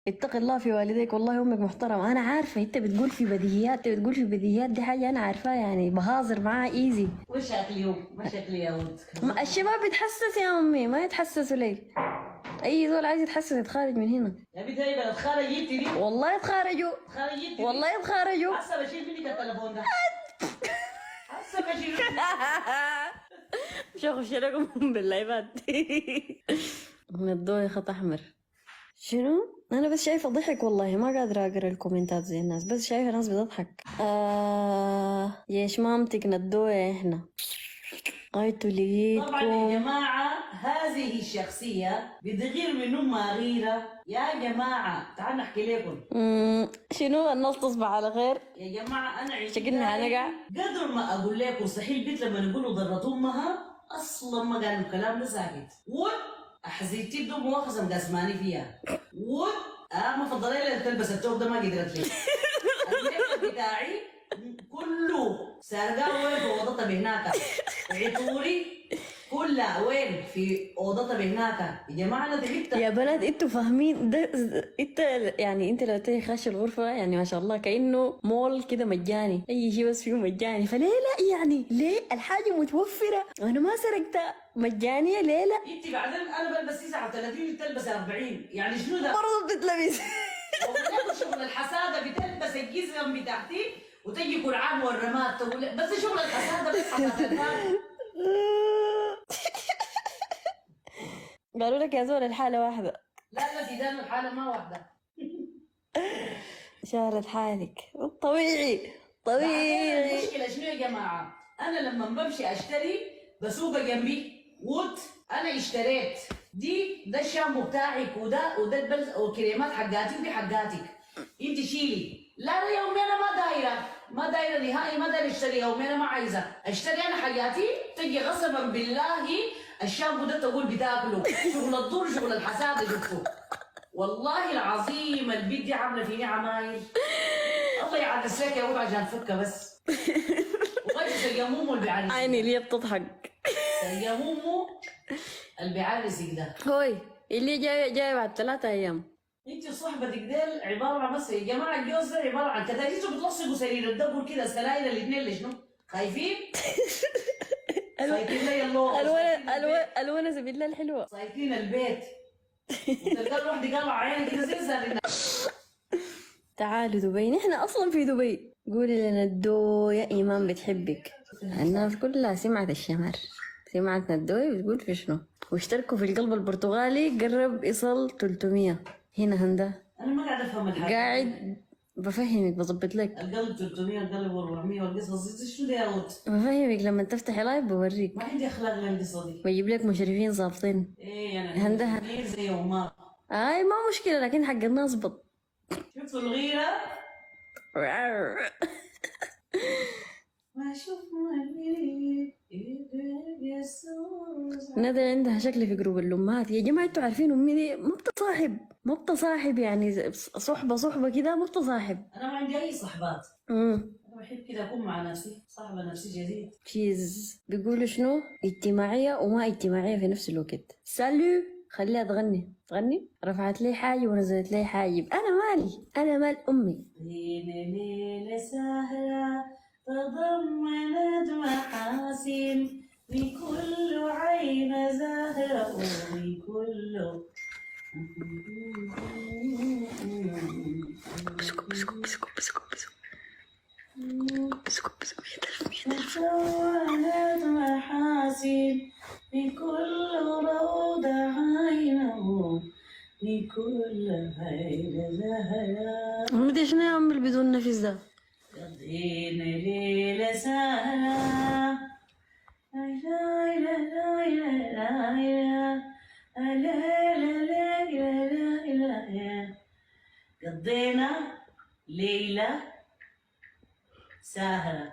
اتق الله في والديك، والله امك محترمه. انا عارفه انت بتقول في بديهيات، انت بتقول في بديهيات، دي حاجه انا عارفاها يعني، بهازر معاها ايزي. وش اكل ما شكلي يا ود. الشباب بيتحسس يا امي، ما يتحسسوا ليه؟ اي زول عايز يتحسس يتخارج من هنا. يا بنت هي بلد خارجيتي دي. والله يتخارجوا، خارجيتي والله يتخارجوا. هسه بشيل منك التليفون ده. هسه بشيل مش هخش لكم بالايباد. من الضوء خط احمر. شنو؟ انا بس شايفه ضحك والله، ما قادره اقرا الكومنتات زي الناس، بس شايفه ناس بتضحك. يا مامتك ندوه احنا غايتو لقيتكم. طبعا يا جماعه هذه الشخصيه بتغير من امها غيره. يا جماعه تعالوا نحكي لكم. شنو الناس تصبح على خير. يا جماعه انا شكلنا هنقع. قدر ما اقول لكم صحيح البنت لما نقولوا ضرت امها اصلا ما قالوا الكلام ده ساكت. حزيتي بدون مؤاخذه مقسماني فيها. ما فضلت لها تلبس الثوب ده، ما قدرت لي. الميك بتاعي كله سارقاه وين في اوضتها بهناك. عطوري كلها وين في اوضتها بهناك. يا جماعه انا تعبت يا بنات، انتوا فاهمين ده؟ انت يعني انت لو تيجي خش الغرفه يعني ما شاء الله كانه مول كده مجاني، اي شيء بس فيه مجاني. فليه لا يعني؟ ليه الحاجه متوفره وانا ما سرقتها مجانيه؟ ليه لا؟ انت بعدين انا بلبس 39 تلبس 40، يعني شنو ده؟ برضه بتتلبس. شغل الحساده بتلبس الجزم بتاعتي وتجي قرعان والرماد تقول بس شغل الحساده بس حساده. قالوا لك يا زول الحاله واحده. لا لا ديدان الحاله ما واحده. شارت حالك طبيعي طبيعي. المشكله شنو يا جماعه؟ انا لما بمشي اشتري بسوق جنبي انا اشتريت ده الشامبو بتاعك وده البلز وكريمات حقاتي ودي حقاتك انت شيلي. لا لا يومي انا ما دايره نهائي، ما دايره اشتري يومي، انا ما عايزه اشتري انا حاجاتي. تجي قسما بالله الشامبو ده تقول بتاكله شغل الضر شغل الحساده جبته. والله العظيم البيت دي عامله فيني عمايل. الله يعرس لك يا ولد عشان فكه بس. وغير سيامومو اللي بيعرس عيني ليه بتضحك. سيامومو اللي بيعرسك ده هوي اللي جاي بعد 3 أيام. انت صحبتك ديل عباره عن بس يا جماعه الجوز ده عباره عن كتاكيت بتلصقوا سرير الدبر كده السلايل الاثنين اللي شنو؟ خايفين؟ صايتين لي الله الونسه بالله الحلوه. صايتين البيت وتلقى الواحد قال عيني كده زي زي. تعالوا دبي، نحن اصلا في دبي. قولي لنا الدو يا ايمان بتحبك. الناس كلها سمعت الشمر، سمعت ندوي بتقول في شنو. واشتركوا في القلب البرتغالي قرب يصل 300 هنا هندا. انا ما قاعد افهم الحاجه. قاعد بفهمك بظبط لك. القلب 300 القلب 400 والقصص دي شو دي يا ولد؟ بفهمك لما تفتحي لايف بوريك. ما عندي اخلاق للقصه دي. بجيب لك مشرفين ظابطين. ايه يعني هندها زي وما ما مشكله، لكن حق الناس بط. شفتوا الغيره؟ ما شوف ندى عندها شكل في جروب الأمهات. يا جماعة انتوا عارفين أمي دي ما بتصاحب يعني صحبة كده، ما بتصاحب. أنا ما عندي أي صحبات. أنا بحب كده أكون مع نفسي، صاحبة نفسي جديد. شيز بيقولوا شنو؟ اجتماعية وما اجتماعية في نفس الوقت. سالو خليها تغني رفعت لي حاجب ونزلت لي حاجب. أنا مال أمي. ليلة سهرة تضمنت محاسن بكل عين زهرة وبكل تزوّنت محاسن بكل روضة عينه بكل عين زهرة. مدي شنو يا عم بدون نفس ده؟ قضينا ليلة سهرة قضينا ليلة سهرة